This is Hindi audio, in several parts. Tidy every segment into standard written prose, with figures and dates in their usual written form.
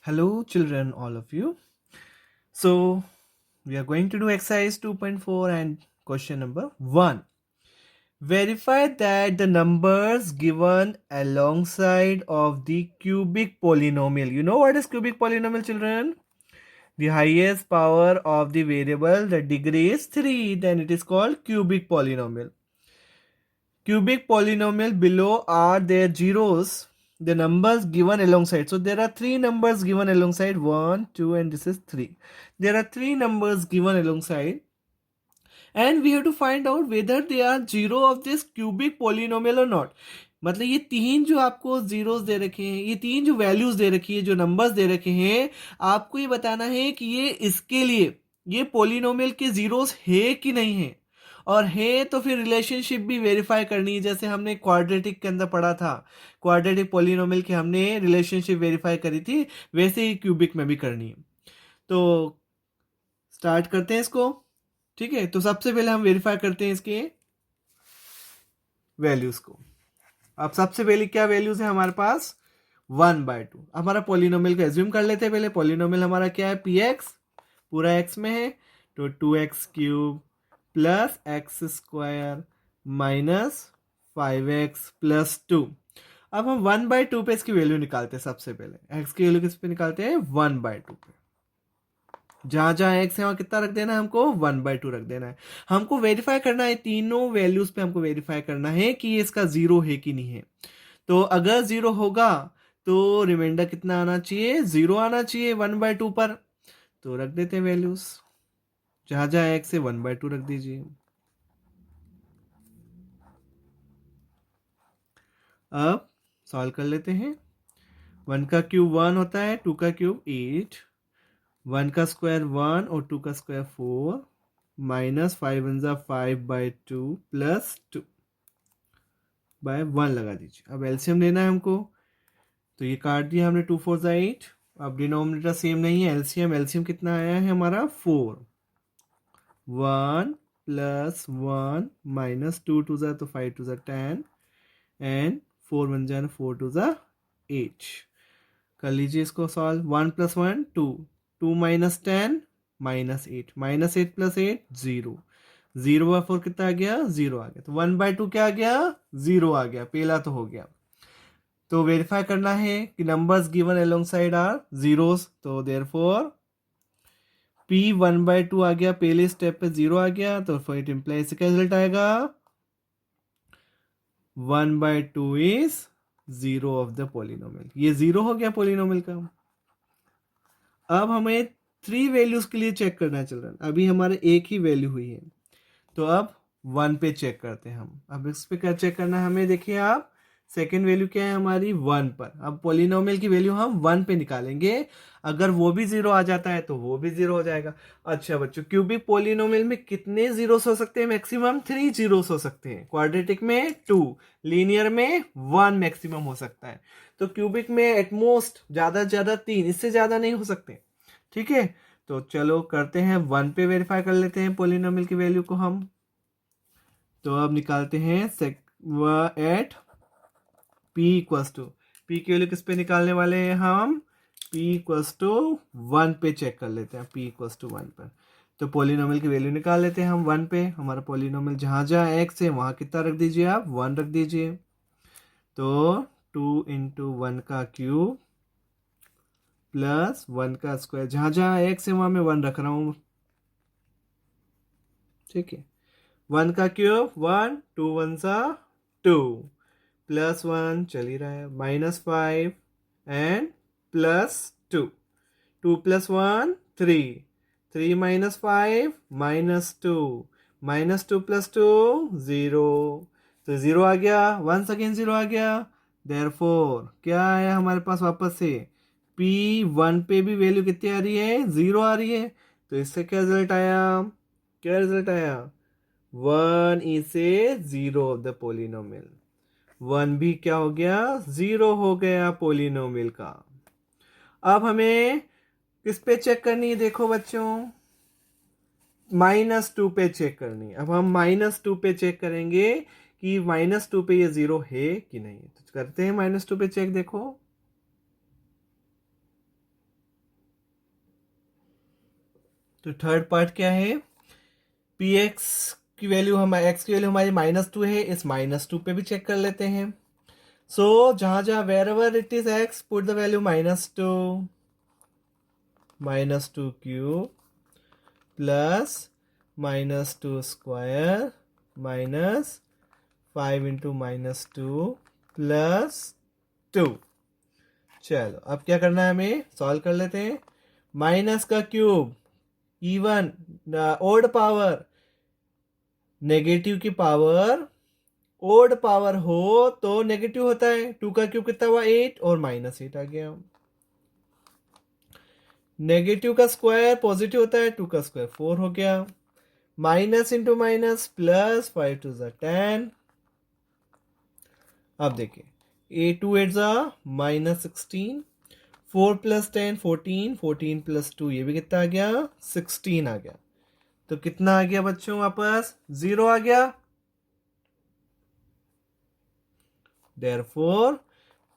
Hello, children, all of you. So, we are going to do exercise 2.4 and question number 1. Verify that the numbers given alongside of the cubic polynomial. You know what is cubic polynomial, children? The highest power of the variable, the degree is 3, then it is called cubic polynomial. Cubic polynomial below are their zeros, the numbers given alongside. So there are three numbers given alongside, 1, 2, and this is 3. There are three numbers given alongside, and we have to find out whether they are zero of this cubic polynomial or not. मतलब ये तीन जो आपको जीरोस दे रखे हैं, ये तीन जो वैल्यूज दे रखी है, जो नंबर्स दे रखे हैं, आपको ये बताना है कि ये इसके लिए ये पोलिनोमियल के जीरोस है कि नहीं है, और है तो फिर रिलेशनशिप भी वेरीफाई करनी है, जैसे हमने क्वाड्रेटिक के अंदर पढ़ा था, क्वाड्रेटिक पोलिनोमियल की हमने रिलेशनशिप वेरीफाई करी थी, वैसे ही क्यूबिक में भी करनी है। तो स्टार्ट करते हैं इसको। ठीक है, तो सबसे पहले हम वेरीफाई करते हैं इसके वैल्यूज को। अब सबसे पहले क्या वैल्यूज है हमारे पास, 1/2। हमारा पोलिनोमियल का एज्यूम कर लेते हैं। पहले पोलिनोमियल हमारा क्या है, पी एक्स, पूरा एक्स में है, तो 2x³ plus x² minus 5x plus 2। अब हम 1/2 पे इसकी वैल्यू निकालते हैं। सबसे पहले x की वैल्यू किस पे निकालते हैं, 1/2 पे। जहां जहां x है वहां कितना रख देना है, हमको 1/2 रख देना है। हमको वेरीफाई करना है, तीनों वैल्यूज पे हमको वेरीफाई करना है कि ये इसका जीरो है कि नहीं है। तो अगर जीरो होगा तो रिमाइंडर कितना आना चाहिए, 0 आना चाहिए 1/2 पर। तो रख देते हैं वैल्यूज, जहां जहां x है 1/2 रख दीजिए। अब सॉल्व कर लेते हैं। 1 का क्यूब 1 होता है, 2 का क्यूब 8, 1 का स्क्वायर 1 और 2 का स्क्वायर 4, माइनस 5 1 जा 5/2 प्लस 2/1 लगा दीजिए। अब एलसीएम लेना है हमको, तो ये काट दिया हमने, 2 4 जा 8। अब डिनोमिनेटर सेम नहीं है, एलसीएम एलसीएम कितना आया है हमारा, 4। 1 प्लस 1 माइनस 2 2 जा तो 5 2 जा 10 एंड 4 1 जा 4 2 जा 8। कर लीजिए इसको solve. 1 plus 1 2, 2 minus 10 minus 8, minus 8 plus 8 0, 0/4 कितना आ गया, 0 आ गया। तो 1/2 क्या आ गया, 0 आ गया। पहला तो हो गया। तो वेरीफाई करना है कि numbers given along side are zeros, तो देयरफॉर p 1/2 आ गया, पहले स्टेप पे 0 आ गया, तो फिर इट इंप्लाइज क्या रिजल्ट आएगा, 1/2 इज 0 ऑफ द पोलिनोमियल। ये 0 हो गया पोलिनोमियल का। अब हमें 3 वैल्यूज के लिए चेक करना है चिल्ड्रन। अभी हमारे एक ही वैल्यू हुई है, तो अब 1 पे चेक करते हैं हम। अब इस पे क्या चेक करना है हमें, देखिए आप, सेकेंड वैल्यू क्या है हमारी, 1 पर। अब पोलिनोमियल की वैल्यू हम 1 पे निकालेंगे, अगर वो भी 0 आ जाता है तो वो भी 0 हो जाएगा। अच्छा बच्चों, क्यूबिक पोलिनोमियल में कितने जीरोस हो सकते हैं, मैक्सिमम 3 जीरोस हो सकते हैं। क्वाड्रेटिक में 2, लीनियर में 1 मैक्सिमम हो सकता है। तो क्यूबिक में एटमोस्ट ज्यादा से ज्यादा 3, इससे ज्यादा नहीं हो सकते। ठीक है, तो चलो करते हैं, 1 पे वेरीफाई कर लेते हैं पोलिनोमियल की वैल्यू को हम। तो अब निकालते हैं at p equals to, p की वैल्यू किस पे निकालने वाले हैं हम, p इक्वल्स टू 1 पे चेक कर लेते हैं। p इक्वल्स टू 1 पर तो पोलिनोमियल की वैल्यू निकाल लेते हैं हम 1 पे। हमारा पोलिनोमियल जहां जहां x है वहां कितना रख दीजिए आप, 1 रख दीजिए। तो 2 इंटू 1 का क्यूब प्लस 1 का स्क्वायर, जहां जहां x है वहां मैं 1 रख रहा हूं। ठीक है, 1 का क्यूब 1, 2 1 सा 2, प्लस 1 चल ही रहा है, minus 5 and plus 2, 2 plus 1 3, 3 minus 5 minus 2, minus 2 plus 2 0। तो 0 आ गया, 1 सेकेंड 0 आ गया। देयरफॉर क्या आया हमारे पास वापस से, p1 पे भी वैल्यू कितनी आ रही है, 0 आ रही है। तो इससे क्या रिजल्ट आया, क्या रिजल्ट आया, 1 is a 0 of the polynomial. 1 भी क्या हो गया, 0 हो गया पोलिनोमियल का। अब हमें किस पे चेक करनी है, देखो बच्चों, -2 पे चेक करनी है। अब हम -2 पे चेक करेंगे कि -2 पे ये 0 है कि नहीं। तो करते हैं -2 पे चेक, देखो तो थर्ड पार्ट क्या है, पी एक्स की वैल्यू हमारी, एक्स की वैल्यू हमारी -2 है, इस -2 पे भी चेक कर लेते हैं। सो जहां जहां wherever it is x, put the value -2 cube plus -2 square minus 5 into -2 plus 2। चलो अब क्या करना है, हमें सॉल्व कर लेते हैं। माइनस का cube even, odd power, negative की पावर ओड पावर हो तो नेगेटिव होता है। 2 का क्यूब कितना हुआ, 8, और -8 आ गया। नेगेटिव का स्क्वायर पॉजिटिव होता है, 2 का स्क्वायर 4 हो गया। Minus into minus plus, 5 two 10। अब देखिए, A2 8 -16, 4 प्लस 10 14, 14 प्लस 2 ये भी कितना आ गया, 16 आ गया। तो कितना आ गया बच्चों, वापस 0 आ गया। Therefore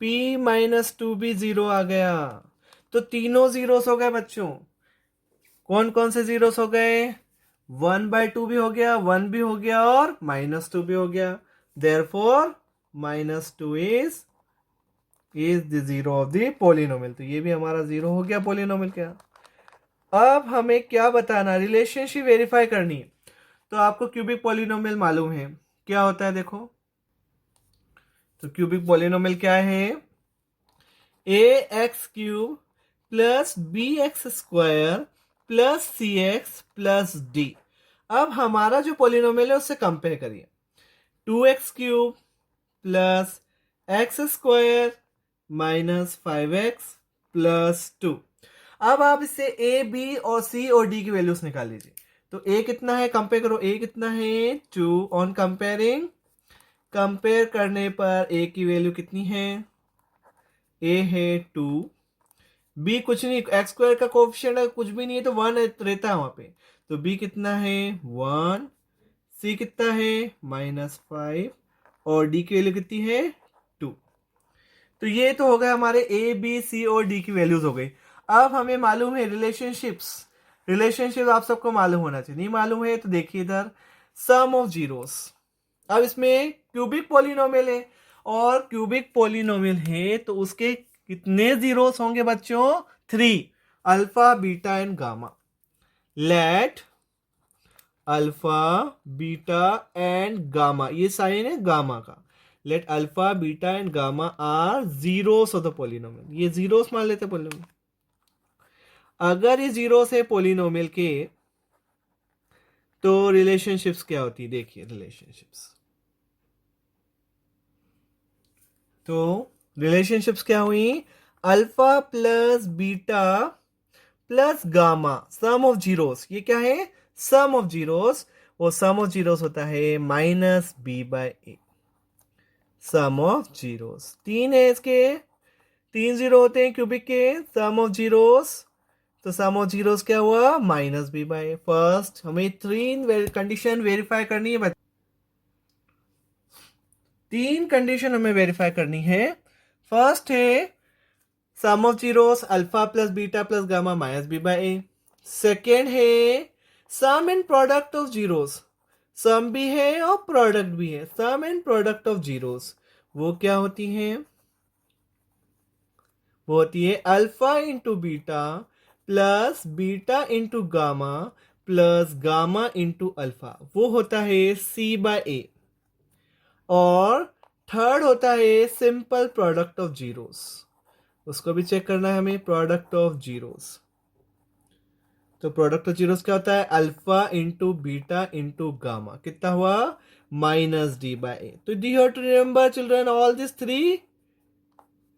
P -2 भी 0 आ गया। तो तीनों जीरोस हो गए बच्चों। कौन कौन से जीरोस हो गए, 1/2 भी हो गया, 1 भी हो गया, और -2 भी हो गया। Therefore -2 is the zero of the polynomial। तो ये भी हमारा 0 हो गया पोलिनोमियल का। अब हमें क्या बताना, रिलेशनशिप वेरीफाई करनी है। तो आपको क्यूबिक पॉलिनोमियल मालूम है क्या होता है, देखो। तो क्यूबिक पॉलिनोमियल क्या है, ax³ plus bx² plus cx+d। अब हमारा जो पॉलिनोमियल है उससे कंपेयर करिए। 2x³ plus x² minus 5x+2। अब आप इससे a, b और c और d की वैल्यूज निकाल लीजिए। तो a कितना है, कंपेयर करो, a कितना है 2, ऑन कंपेयरिंग, कंपेयर करने पर a की वैल्यू कितनी है, a है 2, b कुछ नहीं, x² का कोएफिशिएंट कुछ भी नहीं है तो 1 रहता है वहां पे। तो b कितना है 1, c कितना है -5, और d की वैल्यू कितनी है 2। तो ये तो हो गया हमारे ए बी सी और डी की वैल्यूज हो गई। अब हमें मालूम है रिलेशनशिप आप सबको मालूम होना चाहिए, नहीं मालूम है तो देखिए इधर, सम ऑफ जीरोस। अब इसमें क्यूबिक पॉलिनोमियल है, और क्यूबिक पॉलिनोमियल है तो उसके कितने जीरोस होंगे बच्चों, 3, alpha beta and gamma. Let alpha beta and gamma, ये साइन है गामा का, let alpha beta and gamma are zeros of the polynomial. ये जीरोस मान लेते पोलिनोमियल। अगर ये जीरोस है पोलिनोमियल के, तो रिलेशनशिप्स क्या होती है, देखिए रिलेशनशिप्स। तो रिलेशनशिप्स क्या हुई, alpha plus beta plus gamma, sum of zeros. ये क्या है, सम ऑफ जीरोस। वो सम ऑफ जीरोस होता है -b/a। सम ऑफ जीरोस 3 है इसके, 3 जीरो होते हैं क्यूबिक के, सम ऑफ जीरोस। तो सम ऑफ जीरोस क्या हुआ, -b/a। फर्स्ट हमें 3 कंडीशन वेरीफाई करनी है, 3 कंडीशन हमें वेरीफाई करनी है। फर्स्ट है sum of zeros alpha plus beta plus gamma -b/a। Second है sum and product of zeros, sum भी है और प्रोडक्ट भी है। Sum and product of zeros वो क्या होती है, वो होती है alpha into beta plus beta into gamma plus gamma into alpha, वो होता है c/a। और थर्ड होता है सिंपल प्रोडक्ट ऑफ जीरोस, उसको भी चेक करना है हमें, प्रोडक्ट ऑफ जीरोस। तो प्रोडक्ट ऑफ जीरोस क्या होता है, alpha into beta into gamma, कितना हुआ -d/a। तो the have to remember children all this 3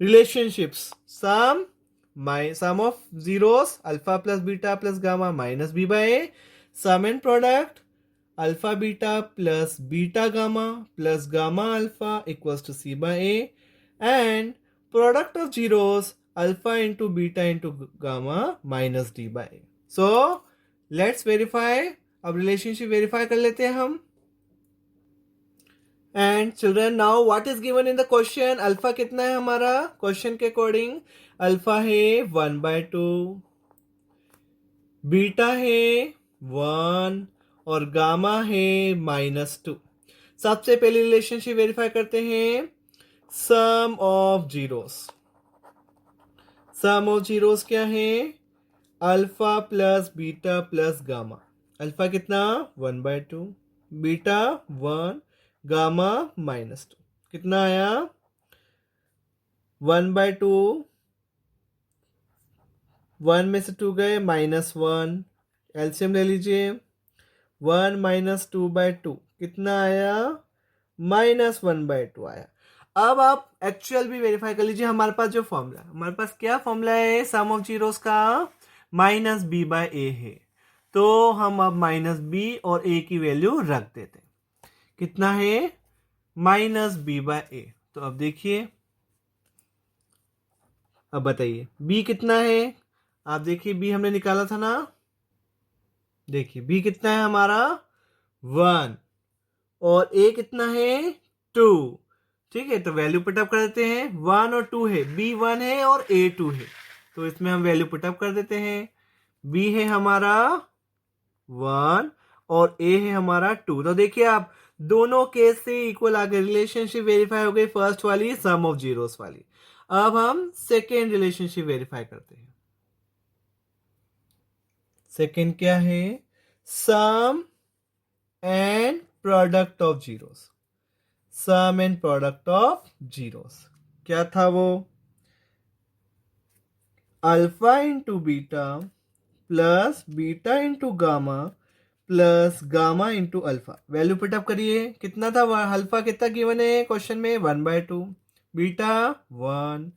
relationships, sum of zeros alpha plus beta plus gamma -b/a, sum and product alpha beta plus beta gamma plus gamma alpha equals to c/a, and product of zeros alpha into beta into gamma -d/a। so let's verify, अब रिलेशनशिप वेरीफाई कर लेते हैं हम। And children now what is given in the question, alpha कितना है हमारा, क्वेश्चन के अकॉर्डिंग अल्फा है 1/2, बीटा है 1 और गामा है -2। सबसे पहले रिलेशनशिप वेरीफाई करते हैं sum of zeros. Sum of zeros क्या है? Alpha plus beta plus gamma. Alpha कितना? 1/2, बीटा 1, गामा -2। कितना आया? 1/2, 1 में से 2 गए, -1। एलसीएम ले लीजिए। 1 - 2/2 कितना आया? -1/2 आया। अब आप एक्चुअल भी वेरीफाई कर लीजिए। हमारे पास जो फॉर्मूला, हमारे पास क्या फॉर्मूला है सम ऑफ जीरोस का? -b/a है। तो हम अब -b और a की वैल्यू रख देते हैं। कितना है? -b/a। तो अब देखिए, अब बताइए b कितना है? आप देखिए b हमने निकाला था ना। देखिए b कितना है हमारा? 1 और a कितना है? 2। ठीक है, तो वैल्यू पुटअप कर देते हैं। 1 और 2 है, b 1 है और a 2 है, तो इसमें हम वैल्यू पुटअप कर देते हैं। b है हमारा 1 और a है हमारा 2। तो देखिए आप दोनों केस से इक्वल आ गए। रिलेशनशिप वेरीफाई हो गई फर्स्ट वाली, सम ऑफ जीरोस वाली। अब हम सेकेंड रिलेशनशिप वेरीफाई करते हैं। सेकेंड क्या है? Sum and product of zeros. Sum and product of zeros क्या था वो? Alpha into beta plus beta into gamma plus gamma into alpha. Value put up करिए। कितना था? अल्फा कितना गिवन है क्वेश्चन में? 1/2, बीटा 1,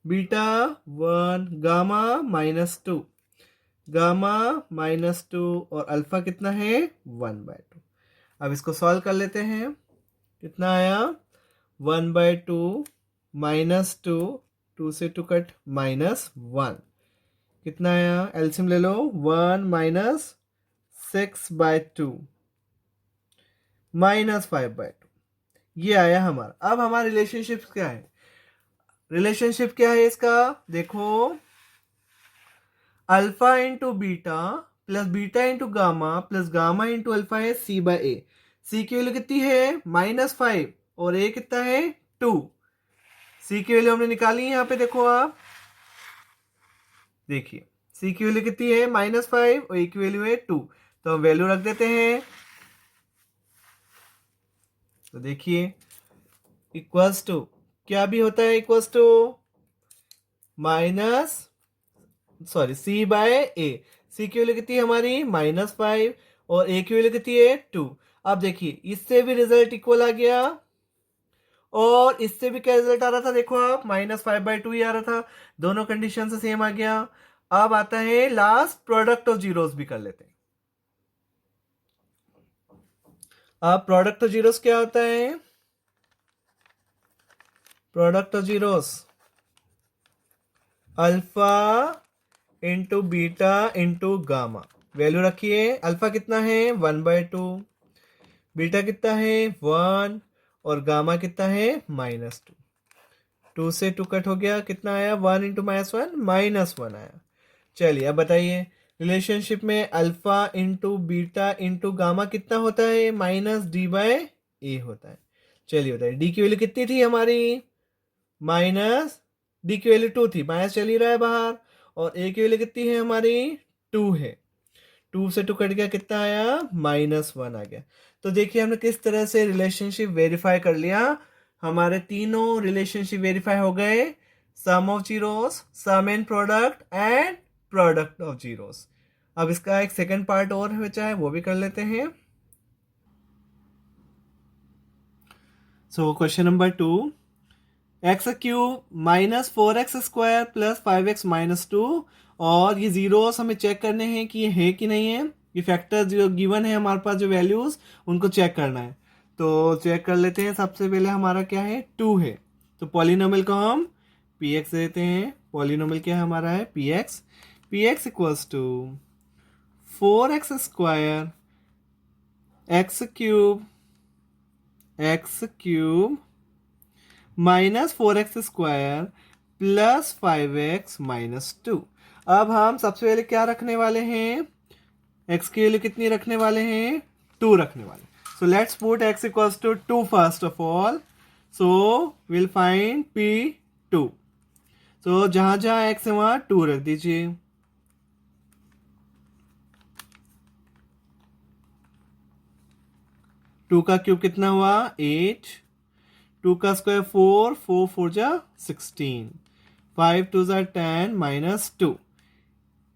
बीटा 1, गामा -2, गामा -2 और अल्फा कितना है? 1/2। अब इसको सॉल्व कर लेते हैं। कितना आया? 1/2 -2, 2 से 2 कट, -1। कितना आया? एलसीएम ले लो। 1 -6/2 -5/2, ये आया हमारा। अब हमारा रिलेशनशिप क्या है? रिलेशनशिप क्या है इसका? देखो, alpha into beta plus beta into gamma plus gamma into alpha है c/a। c की वैल्यू कितनी है? -5 और a कितना है? 2। c की वैल्यू हमने निकाली है यहाँ पे, देखो आप देखिए c की वैल्यू कितनी है? -5 और a की वैल्यू है 2। तो हम वैल्यू रख देते हैं। तो देखिए इक्वल्स टू क्या भी होता है? Equals to c/a। c की वैल्यू कितनी है हमारी? -5 और a की वैल्यू कितनी है? 2। अब देखिए इससे भी रिजल्ट इक्वल आ गया और इससे भी क्या रिजल्ट आ रहा था? देखो आप, -5/2 ही आ रहा था। दोनों कंडीशन से सेम आ गया। अब आता है लास्ट, प्रोडक्ट ऑफ जीरोस भी कर लेते हैं। अब प्रोडक्ट ऑफ जीरोस क्या होता है? Product of zeros alpha into beta into gamma. Value रखिए। अल्फा कितना है? 1/2, बीटा कितना है? 1 और गामा कितना है? -2। 2 से 2 कट हो गया। कितना आया? 1 इंटू -1, -1 आया। चलिए अब बताइए, रिलेशनशिप में alpha into beta into gamma कितना होता है? -d/a होता है। चलिए बताइए डी की वैल्यू कितनी थी हमारी? डी की वैल्यू 2 थी, माइनस चल ही रहा है बाहर। और ए की वैल्यू कितनी है हमारी? 2 है। 2 से 2 कट गया, कितना आया? -1 आ गया। तो देखिए हमने किस तरह से रिलेशनशिप वेरीफाई कर लिया। हमारे तीनों रिलेशनशिप वेरीफाई हो गए। Sum of zeros, sum and product and product of zeros. अब इसका एक सेकंड पार्ट और बचा है, वो भी कर लेते हैं। So question number 2, x³ -4x² plus 5x-2। और ये जीरोस हमें चेक करने हैं कि ये है कि नहीं है। ये फैक्टर जो गिवन है हमारे पास, जो वैल्यूज, उनको चेक करना है। तो चेक कर लेते हैं। सबसे पहले हमारा क्या है? 2 है। तो पॉलिनोमियल को हम px देते हैं। पॉलिनोमियल क्या है हमारा? है px equals to 4x² x³ -4x² plus 5x-2। अब हम सबसे पहले क्या रखने वाले हैं, x की वैल्यू कितनी रखने वाले हैं, 2 रखने वाले। So let's put x equals to 2 first of all. So will find p2। So जहां जहां x है वहां 2 रख दीजिए। टू का क्यूब कितना हुआ, 8। 2 का स्क्वायर 4, 4 4 जा 16, 5 2 जा 10 minus 2,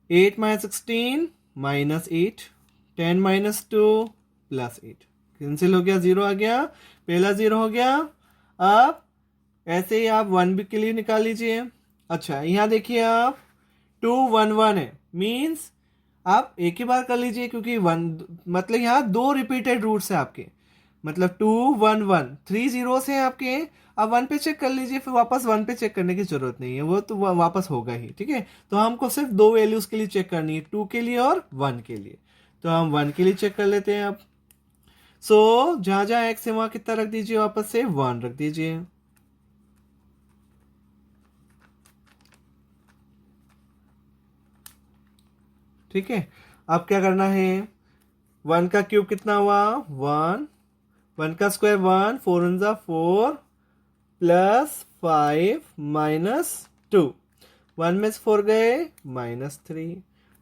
8 minus 16 minus 8, 10 minus 2 plus 8, cancel हो गया, 0 आ गया, पहला 0 हो गया। अब ऐसे ही आप 1 भी के लिए निकाल लीजिए। अच्छा यहाँ देखिए आप 2 1 1 है, मीन्स आप एक ही बार कर लीजिए, क्योंकि 1 मतलब यहाँ 2 रिपीटेड रूट्स है आपके, मतलब 2 1 1 3 जीरोस हैं आपके। आप 1 पे चेक कर लीजिए, फिर वापस 1 पे चेक करने की जरूरत नहीं है, वो तो वापस होगा ही, ठीक है। तो हमको सिर्फ 2 वैल्यूज के लिए चेक करनी है, 2 के लिए और 1 के लिए। तो हम 1 के लिए चेक कर लेते हैं अब। सो जहां जहां एक्स है वहां कितना रख दीजिए, वापस से 1 रख दीजिए। ठीक है, अब क्या करना है, 1 का क्यूब कितना हुआ, 1, 1 का स्क्वायर 1, 4 1 जा 4 प्लस 5 माइनस 2, 1 में से 4 गए माइनस 3,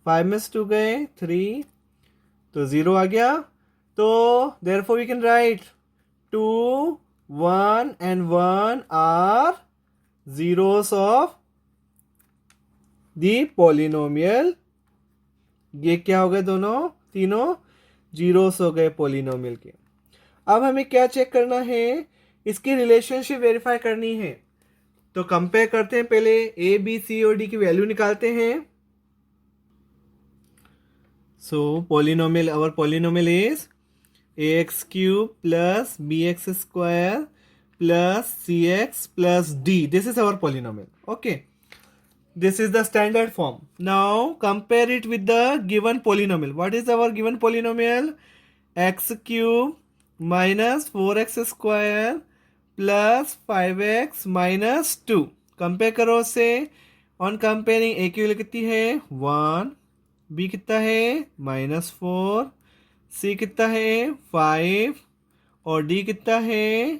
5 में से 2 गए 3, तो 0 आ गया। तो therefore we can write 2 1 and 1 are zeros of the polynomial। ये क्या हो गए, दोनों तीनों जीरोस हो गए पोलिनोमियल के। अब हमें क्या चेक करना है, इसकी रिलेशनशिप वेरीफाई करनी है। तो कंपेयर करते हैं, पहले ए बी सी और डी की वैल्यू निकालते हैं। So polynomial, our polynomial is ax cube plus bx square plus cx plus d। This is our polynomial, okay. This is the standard form. Now compare it with the given polynomial. What is our given polynomial? X cube minus 4x square plus 5x minus 2. Compare करो से। On comparing a की वैल्यू कितनी है 1, b कितना है -4, c कितना है 5 और d कितना है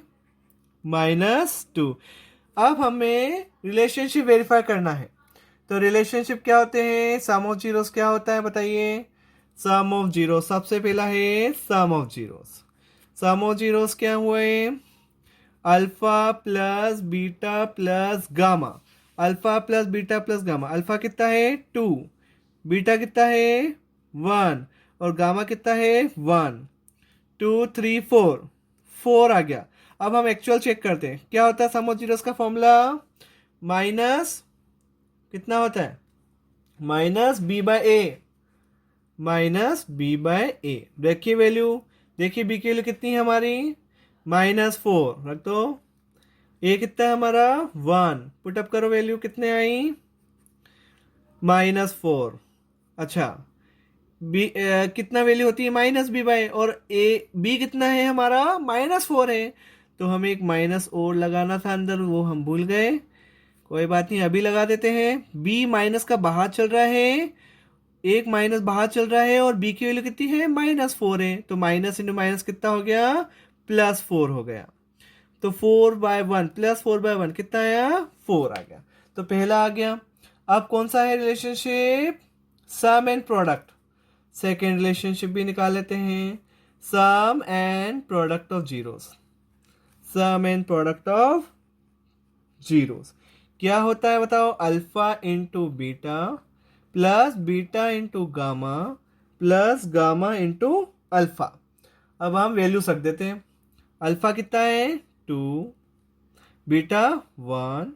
-2। अब हमें रिलेशनशिप वेरीफाई करना है। तो रिलेशनशिप क्या होते हैं, सम ऑफ जीरोस क्या होता है बताइए। सम ऑफ जीरो, सबसे पहला है sum of zeros. Sum of zeros क्या हुए, alpha plus beta plus gamma. Alpha plus beta plus gamma, alpha कितना है 2, बीटा कितना है 1 और गामा कितना है 1, 2 3 4, 4 आ गया। अब हम एक्चुअल चेक करते हैं, क्या होता है सम ऑफ जीरोस का फॉर्मूला, माइनस कितना होता है माइनस बी बाय ए, माइनस बी बाय ए। देखिए वैल्यू, देखिए बी की वैल्यू कितनी है हमारी -4, रख दो। ए कितना है हमारा 1, पुटअप करो वैल्यू कितने आई -4। अच्छा बी कितना वैल्यू होती है माइनस बी बाय, और ए बी कितना है हमारा -4 है, तो हमें एक माइनस और लगाना था अंदर, वो हम भूल गए, कोई बात नहीं अभी लगा देते हैं। b माइनस का बाहर चल रहा है, एक माइनस बाहर चल रहा है और b की वैल्यू कितनी है -4 है, तो माइनस इंटू माइनस कितना हो गया +4 हो गया। तो 4/1 +4/1 कितना आया 4 आ गया। तो पहला आ गया। अब कौन सा है relationship, sum and product. Second relationship भी निकाल लेते हैं, sum and product of zeros. Sum and product of zeros क्या होता है बताओ, alpha into beta plus beta into gamma plus gamma into alpha. अब हम वैल्यू रख देते हैं, अल्फा कितना है 2, बीटा 1,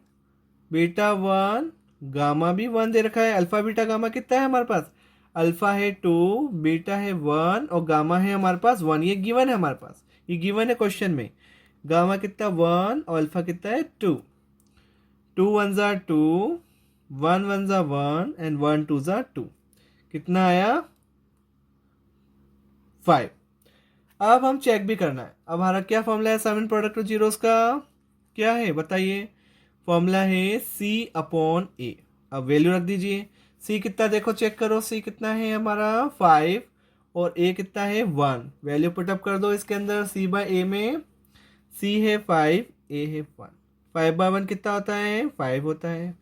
बीटा 1, गामा भी 1 दे रखा है। अल्फा बीटा गामा कितना है हमारे पास, अल्फा है 2, बीटा है 1 और गामा है हमारे पास 1, ये गिवन है हमारे पास, ये गिवन है क्वेश्चन में। गामा कितना 1 और अल्फा कितना है 2, 2 1 जा 2, 1 1 जा 1 एंड 1 2 जा 2, कितना आया 5। अब हम चेक भी करना है, अब हमारा क्या फॉर्मूला है sum and product of zeros का, क्या है बताइए, फॉर्मूला है C/A। अब वैल्यू रख दीजिए, सी कितना देखो चेक करो, सी कितना है हमारा 5 और ए कितना है 1। वैल्यू पुटअप कर दो इसके अंदर, सी बाय ए में सी है 5, ए है 1। 5 बाय 1 कितना होता है 5 होता है।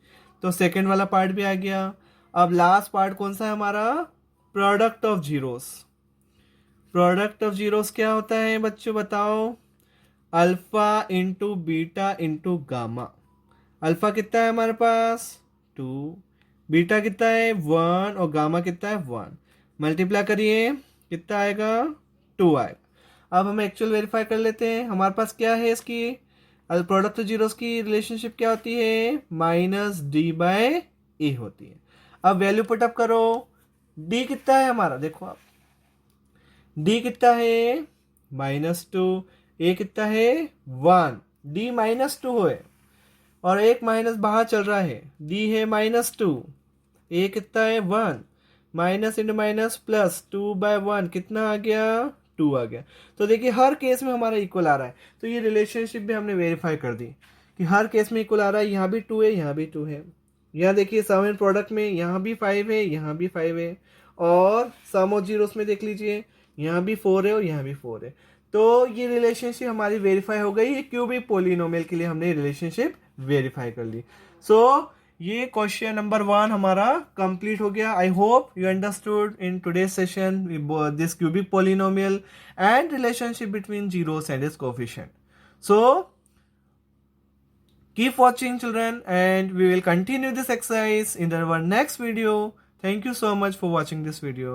तो सेकेंड वाला पार्ट भी आ गया। अब लास्ट पार्ट कौन सा है हमारा, product of zeros. Product of zeros क्या होता है बच्चों बताओ, alpha into beta into gamma. Alpha कितना है हमारे पास 2, बीटा कितना है 1 और गामा कितना है 1। मल्टीप्लाई करिए कितना आएगा 2 आएगा। अब हम एक्चुअल वेरीफाई कर लेते हैं, हमारे पास क्या है इसकी प्रोडक्ट ऑफ जीरोस की रिलेशनशिप क्या होती है, माइनस डी बाय ए होती है। अब वैल्यू पुटअप करो, डी कितना है हमारा देखो आप, डी कितना है -2, ए कितना है 1, डी -2 है और एक माइनस बाहर चल रहा है, डी है -2, ए कितना है 1, minus into minus plus 2 by 1 कितना आ गया 2 आ गया। तो देखिए हर केस में हमारा इक्वल आ रहा है, तो ये रिलेशनशिप भी हमने वेरीफाई कर दी कि हर केस में इक्वल आ रहा है। यहाँ भी 2 है, यहाँ भी 2 है। यहाँ देखिए सम एंड प्रोडक्ट में यहाँ भी 5 है, यहाँ भी 5 है, और सम ऑफ जीरोस में देख लीजिए यहाँ भी 4 है और यहाँ भी 4 है। तो ये रिलेशनशिप हमारी वेरीफाई हो गई, क्यूबिक पोलिनोमियल के लिए हमने रिलेशनशिप वेरीफाई कर ली। सो ये क्वेश्चन नंबर 1 हमारा कंप्लीट हो गया। I hope you understood in today's session this cubic polynomial and relationship between zeros and it's coefficient. So keep watching children, and we will continue this exercise in our next video. Thank you so much for watching this video.